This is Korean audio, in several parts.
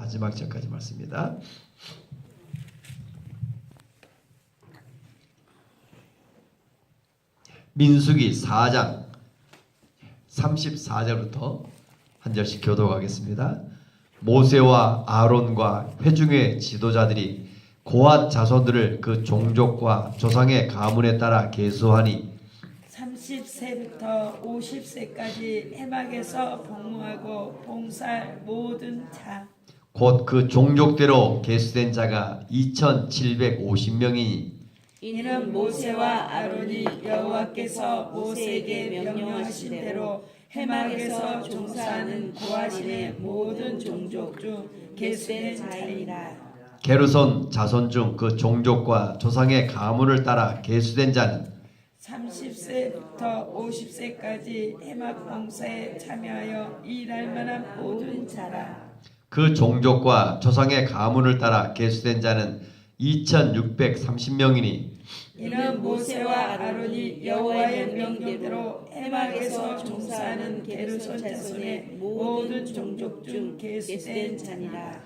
마지막 절까지 말씀입니다. 민수기 4장 34절부터 한 절씩 교독하겠습니다. 모세와 아론과 회중의 지도자들이 고앗 자손들을 그 종족과 조상의 가문에 따라 계수하니 30세부터 50세까지 해막에서 복무하고 봉사할 모든 자 곧 그 종족대로 계수된 자가 2750명이니 이는 모세와 아론이 여호와께서 모세에게 명령하신 대로 해막에서 종사하는 고아신의 모든 종족 중 계수된 자이라. 게르손 자손 중 그 종족과 조상의 가문을 따라 계수된 자는 30세부터 50세까지 해막 봉사에 참여하여 일할 만한 모든 자라. 그 종족과 조상의 가문을 따라 계수된 자는 2630명이니 이는 모세와 아론이 여호와의 명령대로 해막에서 종사하는 게르손 자손의 모든 종족 중 계수된 자니라.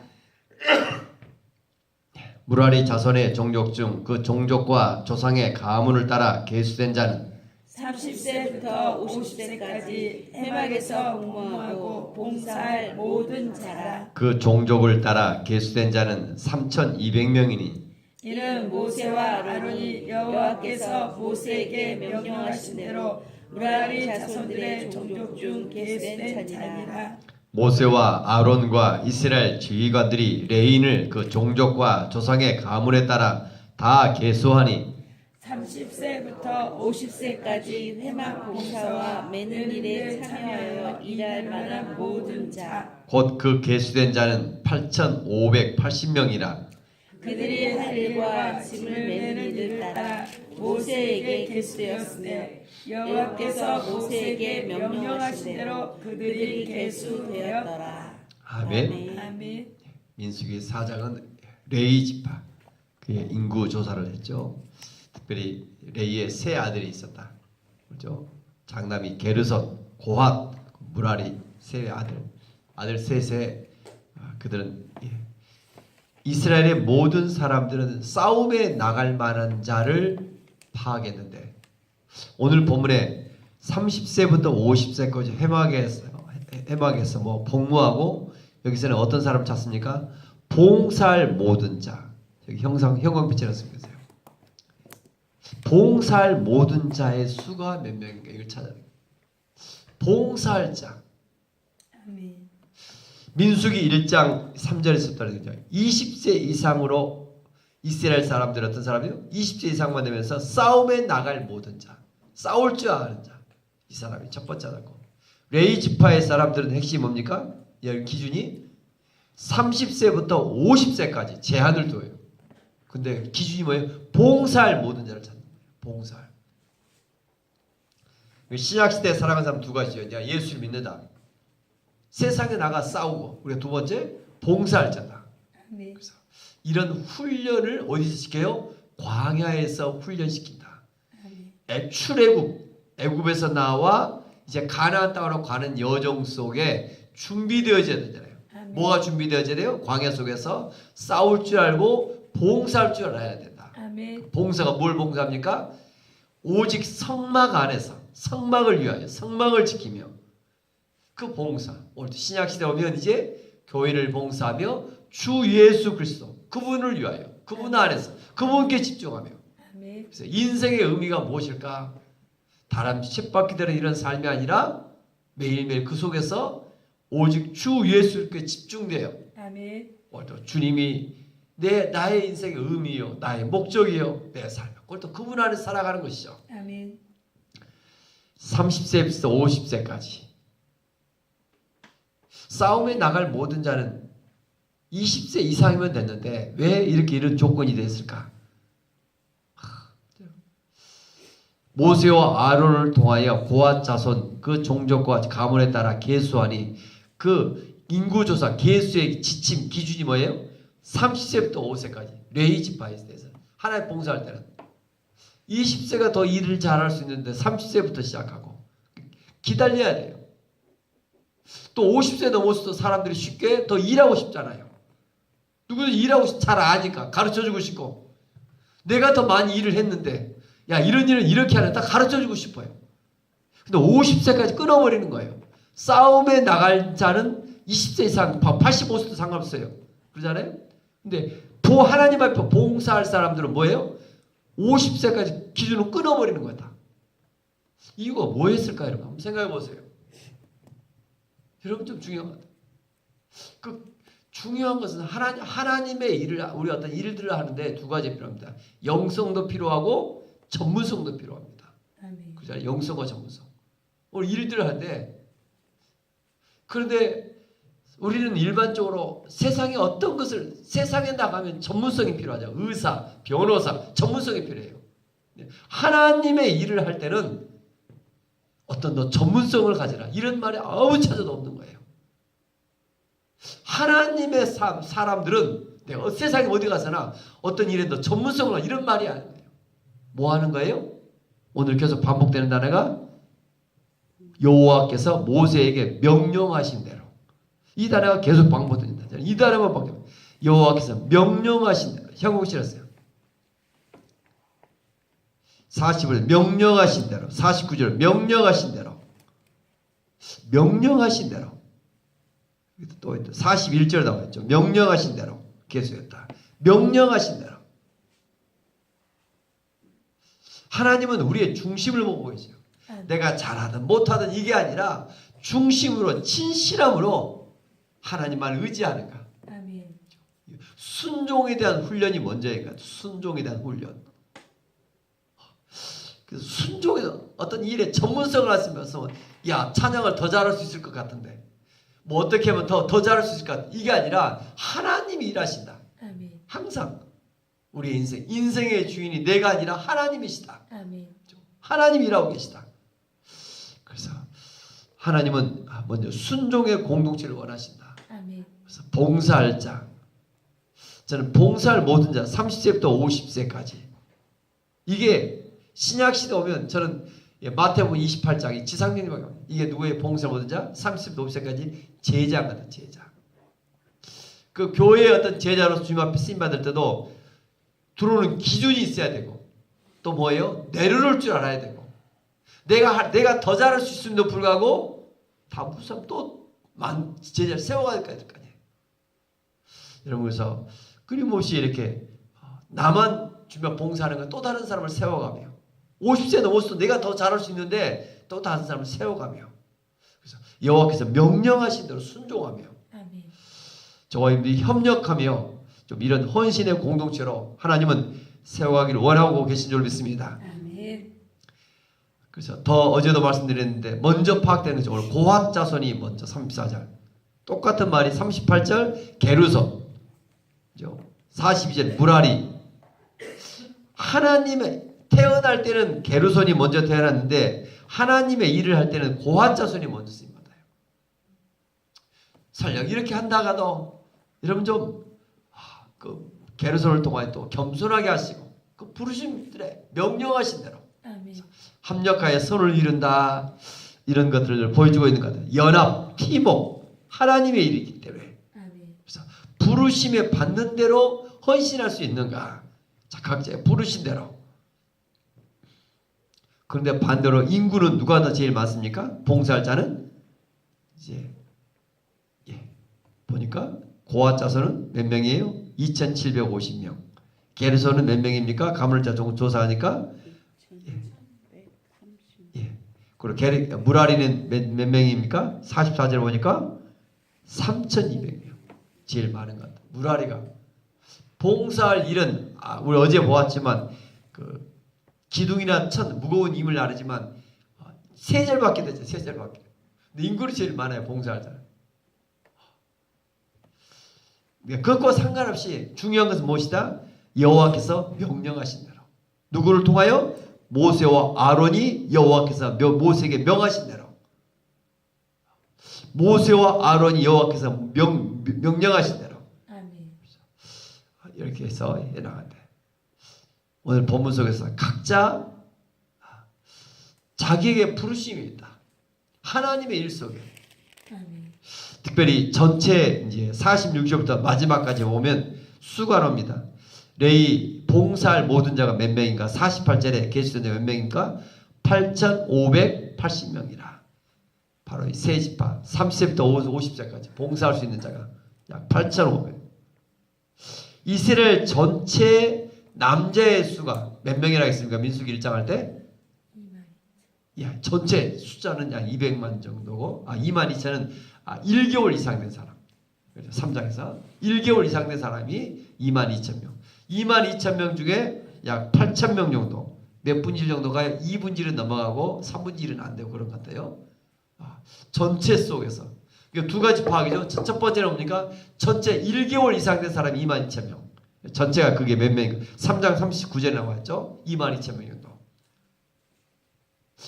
무라리 자손의 종족 중 그 종족과 조상의 가문을 따라 계수된 자는 30세부터 50세까지 해막에서 복무하고 봉사할 모든 자라. 그 종족을 따라 계수된 자는 3200명이니 이는 모세와 아론이 여호와께서 모세에게 명령하신 대로 무라리 자손들의 종족 중 계수된 자니라. 모세와 아론과 이스라엘 지휘관들이 레인을 그 종족과 조상의 가문에 따라 다 계수하니 30세부터 50세까지 회막 봉사와 매는 일에 참여하여 일할 만한 모든 자 곧 그 계수된 자는 8580명이라. 그들이 할 일과 짐을 매는 일을 따라 모세에게 계수되었으며 여호와께서 모세에게 명령하신 대로 그들이 계수되었더라. 아멘. 아멘. 민수기 4장은 레위 지파 그의 인구 조사를 했죠. 특별히 레위의 세 아들이 있었다. 그렇죠? 장남이 게르손, 고핫, 무라리 세 아들 셋에 그들은 이스라엘의 모든 사람들은 싸움에 나갈 만한 자를 파악했는데 오늘 본문에 30세부터 50세까지 해막에서 뭐 복무하고 여기서는 어떤 사람 찾습니까? 봉사할 모든 자. 여기 형광빛이라고 쓰면서요. 봉사할 모든 자의 수가 몇 명인가 이걸 찾아야 돼요. 봉사할 자. 아멘. 민수기 1장 3절에 썼다는 거죠. 20세 이상으로 이스라엘 사람들 어떤 사람이요? 20세 이상만 되면서 싸움에 나갈 모든 자. 싸울 줄 아는 자. 이 사람이 첫 번째라고. 레위 지파의 사람들은 핵심이 뭡니까? 여기 기준이 30세부터 50세까지 제한을 둬요. 근데 기준이 뭐예요? 봉사할 모든 자를 찾는 거예요. 봉사할. 신약시대에 살아가는 사람 두 가지예요. 내가 예수를 믿는다. 세상에 나가 싸우고 우리가 두 번째 봉사할 자다. 아멘. 그래서 이런 훈련을 어디서 시켜요? 광야에서 훈련시킨다. 애굽에서 나와 이제 가나안 땅으로 가는 여정 속에 준비되어져야 되잖아요. 아멘. 뭐가 준비되어져야 돼요? 광야 속에서 싸울 줄 알고 봉사할 줄 알아야 된다. 아멘. 봉사가 뭘 봉사합니까? 오직 성막 안에서 성막을 위하여 성막을 지키며 그 봉사. 오늘 신약시대 오면 이제 교회를 봉사하며 주 예수 그리스도 그분을 위하여 그분 안에서 그분께 집중하며. 아멘. 그래서 인생의 의미가 무엇일까? 다른 쳇바퀴들은 이런 삶이 아니라 매일매일 그 속에서 오직 주 예수께 집중돼요. 아멘. 오늘도 주님이 나의 인생의 의미요, 나의 목적이요, 내 삶. 그것도 그분 안에 살아가는 것이죠. 아멘. 30세부터 50세까지 싸움에 나갈 모든 자는 20세 이상이면 됐는데 왜 이렇게 이런 조건이 됐을까? 모세와 아론을 통하여 고앗 자손 그 종족과 가문에 따라 계수하니 그 인구조사 계수의 지침 기준이 뭐예요? 30세부터 50세까지 레위 지파에 대해서 하나님 봉사할 때는 20세가 더 일을 잘할 수 있는데 30세부터 시작하고 기다려야 돼요. 또 50세 넘어서도 사람들이 쉽게 더 일하고 싶잖아요. 누구든 일하고 잘 아니까 가르쳐주고 싶고, 내가 더 많이 일을 했는데 야 이런 일은 이렇게 하는 다 가르쳐주고 싶어요. 근데 50세까지 끊어버리는 거예요. 싸움에 나갈 자는 20세 이상 85세도 상관없어요. 그러잖아요. 근데 하나님 앞에 봉사할 사람들은 뭐예요? 50세까지 기준으로 끊어버리는 거다. 이유가 뭐였을까요? 여러분 한번 생각해 보세요. 여러분 좀 중요한 것 같아요. 그 중요한 것은 하나님의 일을, 우리 어떤 일들을 하는데 두 가지 필요합니다. 영성도 필요하고 전문성도 필요합니다. 아멘. 그죠? 영성과 전문성. 우리 일들을 하는데, 그런데 우리는 일반적으로 세상에 어떤 것을, 세상에 나가면 전문성이 필요하죠. 의사, 변호사, 전문성이 필요해요. 하나님의 일을 할 때는 어떤 너 전문성을 가져라, 이런 말이 아무 찾아도 없는 거예요. 하나님의 사람들은 내가 세상에 어디 가서나 어떤 일에 너 전문성을 가져, 이런 말이 아니에요. 뭐 하는 거예요? 오늘 계속 반복되는 단어가 여호와께서 모세에게 명령하신 대로. 이 단어가 계속 반복됩니다. 이 단어만 바뀌면 여호와께서 명령하신 대로. 형국 실었어요. 40을 명령하신 대로, 49절 명령하신 대로, 명령하신 대로. 또 41절 나와 있죠. 명령하신 대로 계속했다. 명령하신 대로. 하나님은 우리의 중심을 보고 계세요. 내가 잘하든 못하든 이게 아니라 중심으로, 진실함으로 하나님만 의지하는가. 아멘. 순종에 대한 훈련이 먼저니까. 순종에 대한 훈련. 그래서 순종에 어떤 일에 전문성을 가지면서 야 찬양을 더 잘할 수 있을 것 같은데 뭐 어떻게 하면 더 잘할 수 있을 것 같아. 이게 아니라 하나님이 일하신다. 아멘. 항상 우리의 인생의 주인이 내가 아니라 하나님이시다. 아멘. 하나님이 일하고 계시다. 그래서 하나님은 먼저 순종의 공동체를 원하신다. 아멘. 그래서 봉사할 자, 저는 봉사할 모든 자 30세부터 50세까지, 이게 신약시대 오면 저는 마태복음 28장이 지상명령이 이게 누구의 봉사할 모든 자? 30세부터 50세까지 제자거든. 제자. 그 교회의 어떤 제자로서 주님 앞에 쓰임 받을 때도 들어오는 기준이 있어야 되고, 또 뭐예요? 내려놓을 줄 알아야 되고, 내가 더 잘할 수 있음에도 불구하고 다 무슨 또 제자를 세워가야 될 거 아니에요. 여러분, 그래서 끊임없이 이렇게 나만 주면 봉사하는 건 또 다른 사람을 세워가며, 50세 넘었어도 내가 더 잘할 수 있는데 또 다른 사람을 세워가며, 그래서 여호와께서 명령하신 대로 순종하며, 아멘. 저와 여러분들이 협력하며 좀 이런 헌신의 공동체로 하나님은 세워가기를 원하고 계신 줄 믿습니다. 아멘. 그래서 더 어제도 말씀드렸는데 먼저 파악되는 것이 오늘 고핫 자손이 먼저 34절, 똑같은 말이 38절 게르손, 42절 무라리. 하나님의 태어날 때는 게르손이 먼저 태어났는데 하나님의 일을 할 때는 고핫 자손이 먼저 쓰임받아요. 설령 이렇게 한다가도 여러분 좀 게르손을 통하여 또 겸손하게 하시고 그 부르심들에 명령하신 대로 아멘. 합력하여 선을 이룬다, 이런 것들을 보여주고 있는 것 같아요. 연합, 팀웍, 하나님의 일이기 때문에. 아멘. 그래서 부르심에 받는 대로 헌신할 수 있는가? 자, 각자의 부르신 대로. 그런데 반대로 인구는 누가 더 제일 많습니까? 봉사할 자는 이제 보니까 고핫 자손은 몇 명이에요? 2,750명. 게르손은 몇 명입니까? 가물자 조사하니까 그리고 무라리는 몇 명입니까? 44절 보니까 3,200명. 제일 많은 것 같아요. 무라리가 봉사할 일은 우리 어제 보았지만 그 기둥이나 천 무거운 힘을 나르지만 세 절밖에 되죠. 세 절밖에. 근데 인구는 제일 많아요. 봉사할 사람. 그것과 상관없이 중요한 것은 무엇이다? 여호와께서 명령하신 대로. 누구를 통하여? 모세와 아론이 여호와께서 모세에게 명하신 대로. 모세와 아론이 여호와께서 명령하신 대로. 아멘. 이렇게 해서 해나간다. 오늘 본문 속에서 각자 자기에게 부르심이 있다. 하나님의 일 속에. 아멘. 특별히 전체 이제 46절부터 마지막까지 보면 수관호입니다. 레위 봉사할 모든 자가 몇 명인가? 48절에 계시된 자가 몇 명인가? 8,580명이라. 바로 이 세 지파 30세부터 50세까지 봉사할 수 있는 자가 약 8,500. 이스라엘 전체 남자의 수가 몇 명이라 했습니까? 민수기 1장 할 때? 전체 숫자는 약 200만 정도고 22,000은 1개월 이상 된 사람. 3장에서 1개월 이상 된 사람이 22,000명. 22,000명 중에 약 8,000명 정도. 몇 분질 정도가 2분질은 넘어가고 3분질은 안 되고 그런 것 같아요. 전체 속에서. 두 가지 파악이죠. 첫 번째는 뭡니까? 전체 1개월 이상 된 사람이 22,000명. 전체가 그게 몇 명인가? 3장 39절에 나와있죠. 22,000명 정도.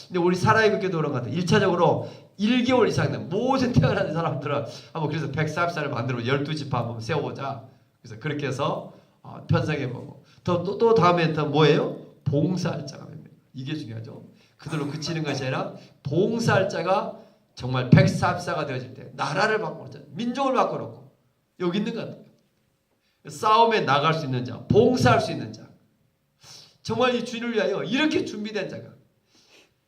근데 우리 살아있게도 그런 것 같아요. 1차적으로 1개월 이상 된 모든 태어난 사람들은 한번 그래서 140살을 만들어 12지파 한번 세워보자. 그래서 그렇게 해서 편성해보고 또 다음에 또 뭐예요? 봉사할 자가 몇 명. 이게 중요하죠. 그들로 그치는 것이 아니라 봉사할 자가 정말 144가 되어질 때 나라를 바꿔놓자. 민족을 바꿔놓고 여기 있는 것 같아요. 싸움에 나갈 수 있는 자, 봉사할 수 있는 자, 정말 이 주인을 위하여 이렇게 준비된 자가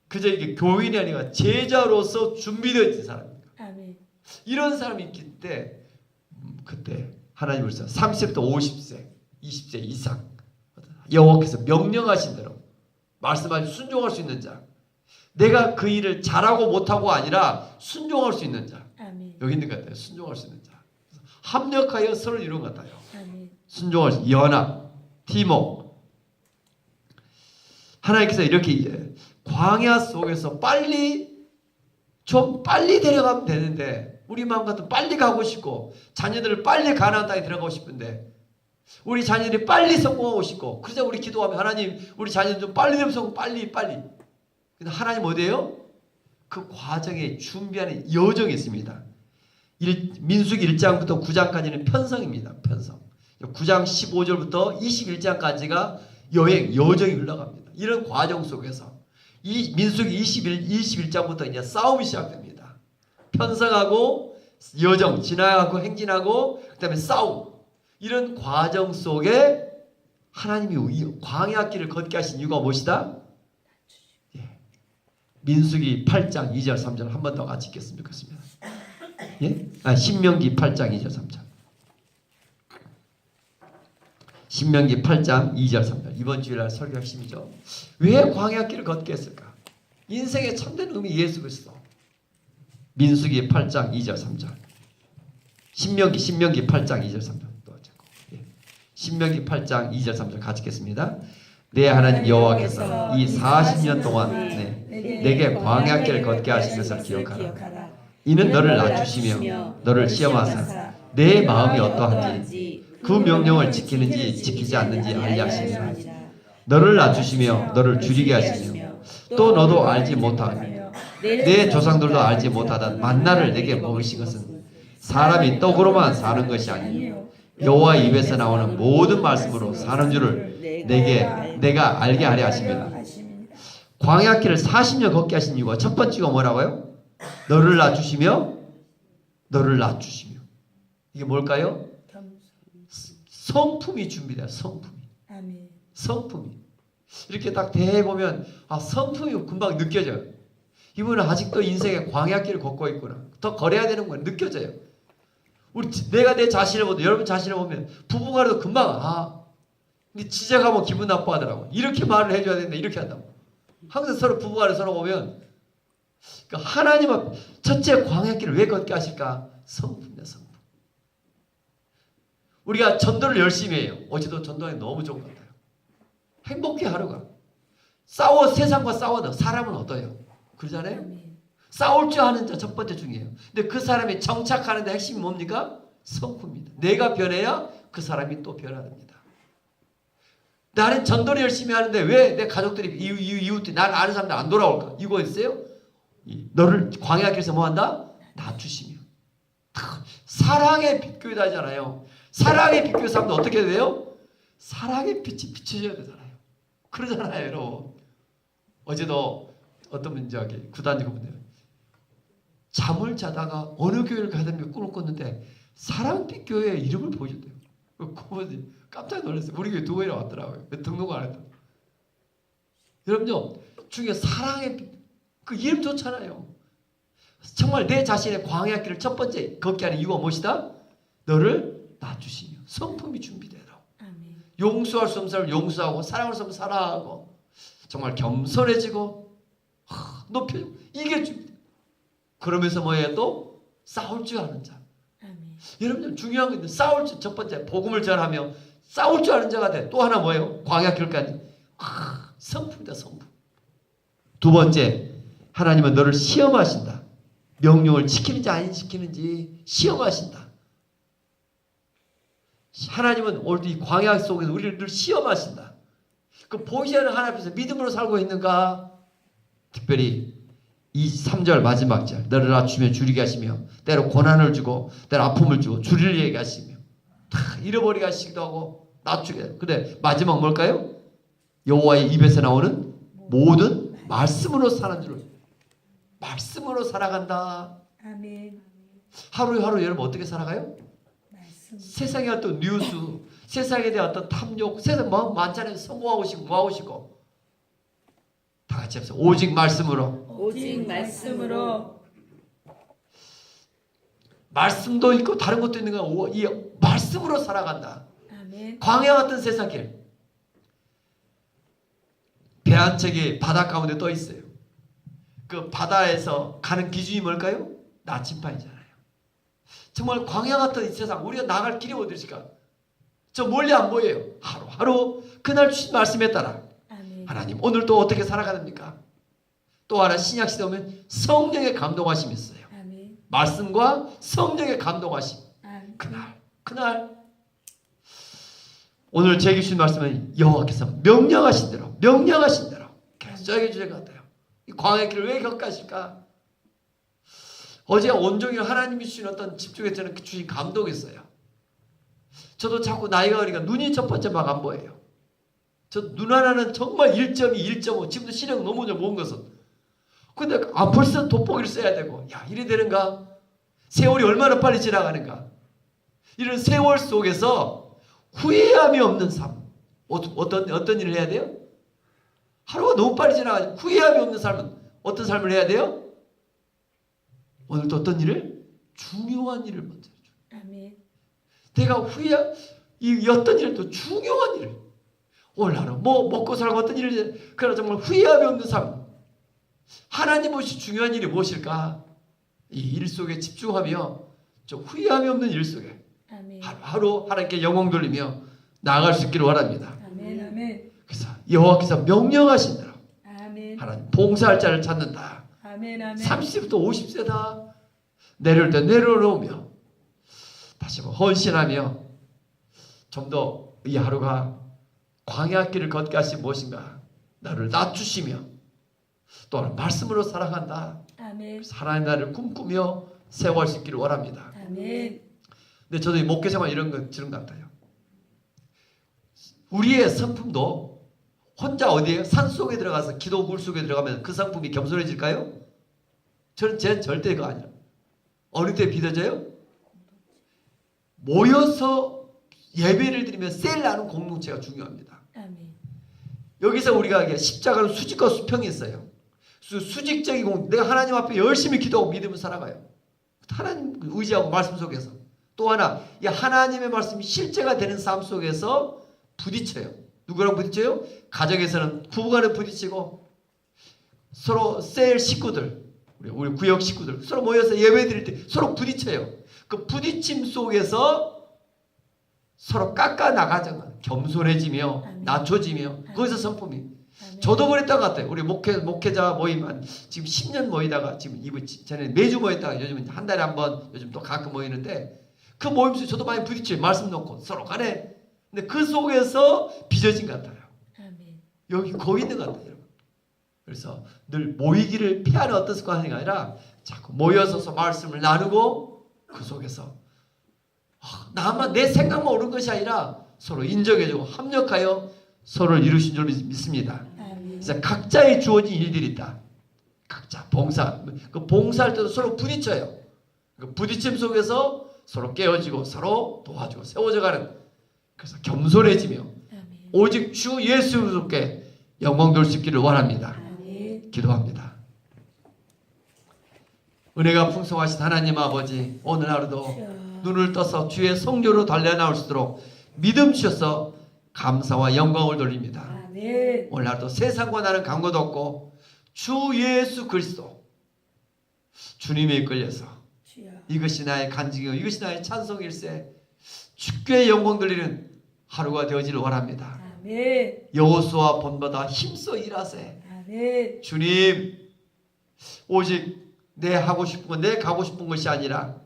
그저 이게 교인이 아니라 제자로서 준비되어 있는 사람입니다. 아멘. 이런 사람이 있기 때 그때 하나님을 30세부터 50세, 20세 이상 여호와께서 명령하신 대로 말씀하신 순종할 수 있는 자, 내가 그 일을 잘하고 못하고 아니라 순종할 수 있는 자. 아멘. 여기 있는 것 같아요. 순종할 수 있는 자. 합력하여 서로 이룬 것 같아요. 아멘. 순종할 수, 연합, 팀워크. 하나님께서 이렇게 광야 속에서 좀 빨리 데려가면 되는데 우리 마음 같으면 빨리 가고 싶고 자녀들을 빨리 가나안 땅에 들어가고 싶은데 우리 자녀들이 빨리 성공하고 싶고 그러자 우리 기도하면 하나님 우리 자녀들 좀 빨리 되면 성공 빨리. 근데 하나님 어디에요? 그 과정에 준비하는 여정이 있습니다. 민수기 1장부터 9장까지는 편성입니다. 편성. 9장 15절부터 21장까지가 여정이 흘러갑니다. 이런 과정 속에서 이 민수기 21장부터 이제 싸움이 시작됩니다. 편성하고 여정, 지나가고 행진하고 그다음에 싸움. 이런 과정 속에 하나님이 광야길을 걷게 하신 이유가 무엇이다? 민수기 8장 2절 3절 한 번 더 같이 읽겠으면 좋겠습니다. 신명기 8장 2절 3절. 신명기 8장 2절 3절. 이번 주일날 설교 핵심이죠. 왜 광야길을 걷게 했을까? 인생의 참된 의미 예수 그리스도. 민수기 8장 2절 3절. 신명기 8장 2절 3절. 신명기 8장 2절 3절 같이 읽겠습니다. 내 하나님 여호와께서 이 40년 동안 내게 광야길을 걷게 하신 것을 기억하라. 이는 너를 낮추시며 너를 시험하사 내 마음이 어떠한지 그 명령을 지키는지 지키지 않는지 알게 하시니라. 너를 낮추시며 너를 줄이게 하시며 또 너도 알지 못하며 내 조상들도 알지 못하던 만나를 내게 먹으신 것은 사람이 떡으로만 사는 것이 아니요 여호와 입에서 나오는 모든 말씀으로 사는 줄을 내가 알게 하려 하십니다. 광야길을 40년 걷게 하신 이유가 첫 번째가 뭐라고요? 너를 낮추시며 이게 뭘까요? 성품이 준비돼요. 성품이 이렇게 딱 대해보면 성품이 금방 느껴져요. 이분은 아직도 인생의 광야길을 걷고 있구나. 더 걸어야 되는 건 느껴져요. 내가 내 자신을 보면 여러분 자신을 보면 부부간에도 금방 근데 지적하면 기분 나빠하더라고. 이렇게 말을 해줘야 되는데 이렇게 한다고. 항상 서로 부부간에 서로 보면 그러니까 하나님은 첫째 광야길을 왜 걷게 하실까? 성품이다. 성품. 우리가 전도를 열심히 해요. 어제도 전도하기 너무 좋은 것 같아요. 행복해 하루가. 세상과 싸워도 사람은 어때요? 그러잖아요. 싸울 줄 아는 자 첫 번째 중요해요. 근데 그 사람이 정착하는 데 핵심이 뭡니까? 성품입니다. 내가 변해야 그 사람이 또 변화됩니다. 나는 전도를 열심히 하는데 왜 내 가족들이 이웃들이 나를 아는 사람들 안 돌아올까? 이거 있어요? 너를 광야길에서 뭐한다? 낮추시며 사랑의 빛교회다 하잖아요. 사랑의 빛교회 사람들 어떻게 돼요? 사랑의 빛이 비춰져야 되잖아요. 그러잖아요 여러분. 어제도 어떤 분 저기 구단주가 분들 잠을 자다가 어느 교회를 가야 됩니까? 꿈을 꿨는데 사랑빛 교회의 이름을 보여줬대요. 그 고모님 깜짝 놀랐어요. 우리 교회 두 번이나 왔더라고요. 등록 안 했다. 여러분요, 중에 사랑의 그 이름 좋잖아요. 정말 내 자신의 광야 길을 첫 번째 걷게 하는 이유가 무엇이다? 너를 낮추시며 성품이 준비되라. 아멘. 용서할 수 없는 사람을 용서하고 사랑할 수 없는 사람을 사랑하고 정말 겸손해지고 높여지고 이게 준비돼. 그러면서 뭐예요? 또 싸울 줄 아는 자. 아멘. 여러분 중요한 건데 싸울 줄 첫 번째 복음을 전하며 싸울 줄 아는 자가 돼. 또 하나 뭐예요? 광야 길까지 성품이다. 성품. 두 번째 하나님은 너를 시험하신다. 명령을 지키는지 안 지키는지 시험하신다. 하나님은 오늘 이 광야 속에서 우리를 늘 시험하신다. 그 보이지 않는 하나님 앞에서 믿음으로 살고 있는가? 특별히 이 3절 마지막 절 너를 낮추며 줄이게 하시며 때로 고난을 주고 때로 아픔을 주고 줄이게 하시며 다 잃어버리게 하시기도 하고 낮추게 해요. 근데 마지막 뭘까요? 여호와의 입에서 나오는 모든 말씀으로 사는 줄 말씀으로 살아간다. 아멘. 하루하루 여러분 어떻게 살아가요? 말씀. 세상의 어떤 뉴스, 세상에 대한 어떤 탐욕, 세상 마음 많잖아요. 성공하고 싶고 뭐하고 싶고 다 같이 합시다. 오직 말씀으로. 오직 말씀으로. 말씀도 있고 다른 것도 있는 거야. 이 말씀으로 살아간다. 아멘. 광야 같은 세상길. 배 한 척이 바다 가운데 떠 있어요. 그 바다에서 가는 기준이 뭘까요? 나침반이잖아요. 정말 광야 같은 이 세상 우리가 나갈 길이 어디일까? 저 멀리 안 보여요. 하루하루 그날 주신 말씀에 따라 아멘. 하나님 오늘 또 어떻게 살아가는입니까? 또 하나 신약시대 오면 성령의 감동하심이 있어요. 아멘. 말씀과 성령의 감동하심. 아멘. 그날 오늘 제게 주신 말씀은 여호와께서 명령하신 대로 결정해 주실 것 같아요. 이 광야의 길을 왜 겪으실까? 어제 온종일 하나님이 주신 어떤 집중에 저는 주신 감동이 있어요. 저도 자꾸 나이가 어리니까 눈이 첫 번째 막 안 보여요. 저 눈 하나는 정말 1.2, 1.5 지금도 시력 너무 먼 것은. 근데 벌써 돋보기를 써야 되고 야 이래 되는가? 세월이 얼마나 빨리 지나가는가? 이런 세월 속에서 후회함이 없는 삶. 어떤 일을 해야 돼요? 하루가 너무 빨리 지나가지고 후회함이 없는 삶은 어떤 삶을 해야 돼요? 오늘 또 어떤 일을? 중요한 일을 먼저 해줘. 아멘. 내가 이 어떤 일을 또 중요한 일을 오늘 하루 뭐 먹고 살고 어떤 일을 그러나 정말 후회함이 없는 삶. 하나님 무엇이 중요한 일이 무엇일까? 이 일 속에 집중하며 좀 후회함이 없는 일 속에 아멘. 하루하루 하나님께 영광 돌리며 나아갈 수 있기를 원합니다. 아멘. 아멘. 그래서 여호와께서 명령하신 대로 아멘. 하나님 봉사할 자를 찾는다. 아멘. 아멘. 30세부터 50세다. 내려올 때 내려놓으며 다시 한번 헌신하며 좀 더 이 하루가 광야길을 걷게 하신 무엇인가 나를 낮추시며 또 말씀으로 살아간다. 아멘. 하나님 나를 꿈꾸며 세워갈 수 있기를 원합니다. 아멘. 근데 저도 이 목회생활 이런 거 들은 것 같아요. 우리의 성품도 혼자 어디에 산속에 들어가서 기도 물속에 들어가면 그 성품이 겸손해질까요? 저는 절대 그거 아니라 어느 때 비춰져요? 모여서 예배를 드리며 셀 나눈 공동체가 중요합니다. 아멘. 여기서 우리가 십자가는 수직과 수평이 있어요. 수직적인 내가 하나님 앞에 열심히 기도하고 믿음을 살아가요. 하나님 의지하고 말씀 속에서. 또 하나 이 하나님의 말씀이 실제가 되는 삶 속에서 부딪혀요. 누구랑 부딪혀요? 가정에서는 부부간에 부딪히고 서로 셀 식구들 우리 구역 식구들 서로 모여서 예배 드릴 때 서로 부딪혀요. 그 부딪힘 속에서 서로 깎아 나가잖아. 겸손해지며 아멘. 낮춰지며 거기서 성품이. 아멘. 저도 그랬던 것 같아요. 우리 목회자 모임만 지금 10년 모이다가 지금 전에 매주 모였다가 요즘은 한 달에 한 번 요즘 또 가끔 모이는데 그 모임 속에 저도 많이 부딪혀요. 말씀 놓고 서로 간에. 근데 그 속에서 빚어진 것 같아요. 아멘. 여기 거기 있는 것 같아요. 여러분. 그래서 늘 모이기를 피하는 어떤 습관이 아니라 자꾸 모여서서 말씀을 나누고 그 속에서 나만 내 생각만 옳은 것이 아니라 서로 인정해주고 합력하여 서로를 이루신 줄 믿습니다. 아멘. 그래서 각자의 주어진 일들이 있다. 각자 봉사. 그 봉사할 때도 서로 부딪혀요. 그 부딪힘 속에서 서로 깨어지고 서로 도와주고 세워져가는 그래서 겸손해지며 아멘. 오직 주 예수 그리스도께 영광 돌 수 있기를 원합니다. 아멘. 기도합니다. 은혜가 풍성하신 하나님 아버지, 오늘 하루도 주여. 눈을 떠서 주의 성교로 달려나올 수 있도록 믿음 주셔서 감사와 영광을 돌립니다. 아멘. 오늘 하루도 세상과 나는 강도도 없고 주 예수 그리스도 주님에 이끌려서 주여. 이것이 나의 간증이요 이것이 나의 찬송일세 주께 영광 돌리는 하루가 되어지를 원합니다. 아멘. 여호수아 본보다 힘써 일하세. 아멘. 주님, 오직 내 하고 싶은 것, 내 가고 싶은 것이 아니라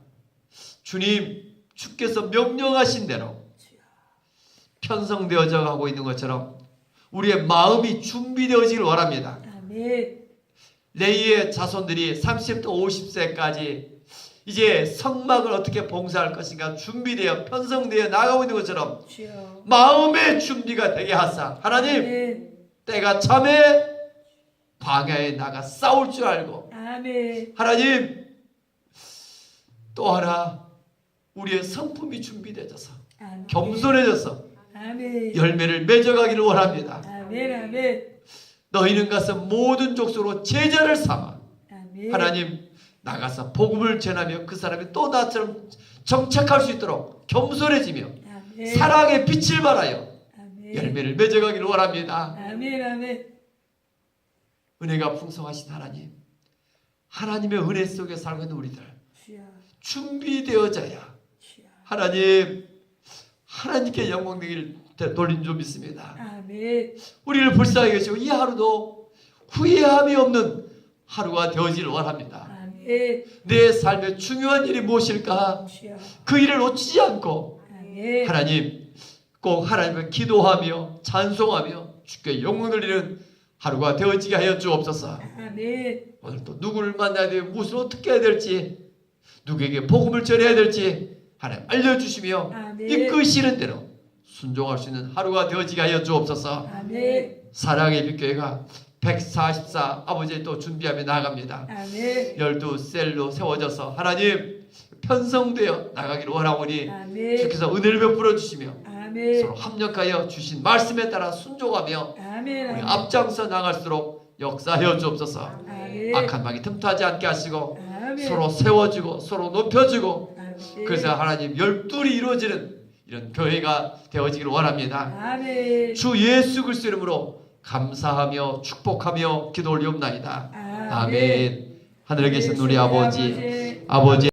주님, 주께서 명령하신 대로 주여. 편성되어져 가고 있는 것처럼 우리의 마음이 준비되어지길 원합니다. 아멘. 레위의 자손들이 30도 50세까지 이제 성막을 어떻게 봉사할 것인가 준비되어 편성되어 나가고 있는 것처럼 주여. 마음의 준비가 되게 하사 하나님 아멘. 때가 참에 광야에 나가 싸울 줄 알고 아멘. 하나님 또 하나 우리의 성품이 준비되어져서 아멘. 겸손해져서 아멘. 열매를 맺어가기를 원합니다. 아멘. 아멘. 너희는 가서 모든 족속으로 제자를 삼아 아멘. 하나님 나가서 복음을 전하며 그 사람이 또 나처럼 정착할 수 있도록 겸손해지며 아멘. 사랑의 빛을 발하여 아멘. 열매를 맺어가기를 원합니다. 아멘. 아멘. 은혜가 풍성하신 하나님, 하나님의 은혜 속에 살고 있는 우리들 주여. 준비되어져야 주여. 하나님께 영광 되기를 돌린 줄 믿습니다. 아멘. 우리를 불쌍히 여기시고 이 하루도 후회함이 없는 하루가 되어지를 원합니다. 아멘. 내 삶의 중요한 일이 무엇일까? 주여. 그 일을 놓치지 않고 아멘. 하나님 꼭 하나님을 기도하며 찬송하며 주께 영광 돌리는 하루가 되어지게 하여 주옵소서. 아멘. 오늘 또 누구를 만나야 되고 무엇을 어떻게 해야 될지 누구에게 복음을 전해야 될지 하나님 알려주시며 아멘. 이끄시는 대로 순종할 수 있는 하루가 되어지게 하여 주옵소서. 아멘. 사랑의 빛교회가 144 아버지 또 준비하며 나아갑니다. 아멘. 12셀로 세워져서 하나님 편성되어 나가기를 원하오니 아멘. 주께서 은혜를 베풀어 주시며 아멘. 서로 합력하여 주신 말씀에 따라 순종하며 아멘. 우리 앞장서 나갈수록 역사하여 주옵소서. 아멘. 악한 방이 틈타지 않게 하시고 아멘. 서로 세워주고 서로 높여주고 아멘. 그래서 하나님 열둘이 이루어지는 이런 교회가 되어지기를 원합니다. 아멘. 주 예수 그리스도 이름으로 감사하며 축복하며 기도 올리옵나이다. 아멘. 하늘에 계신 우리 아버지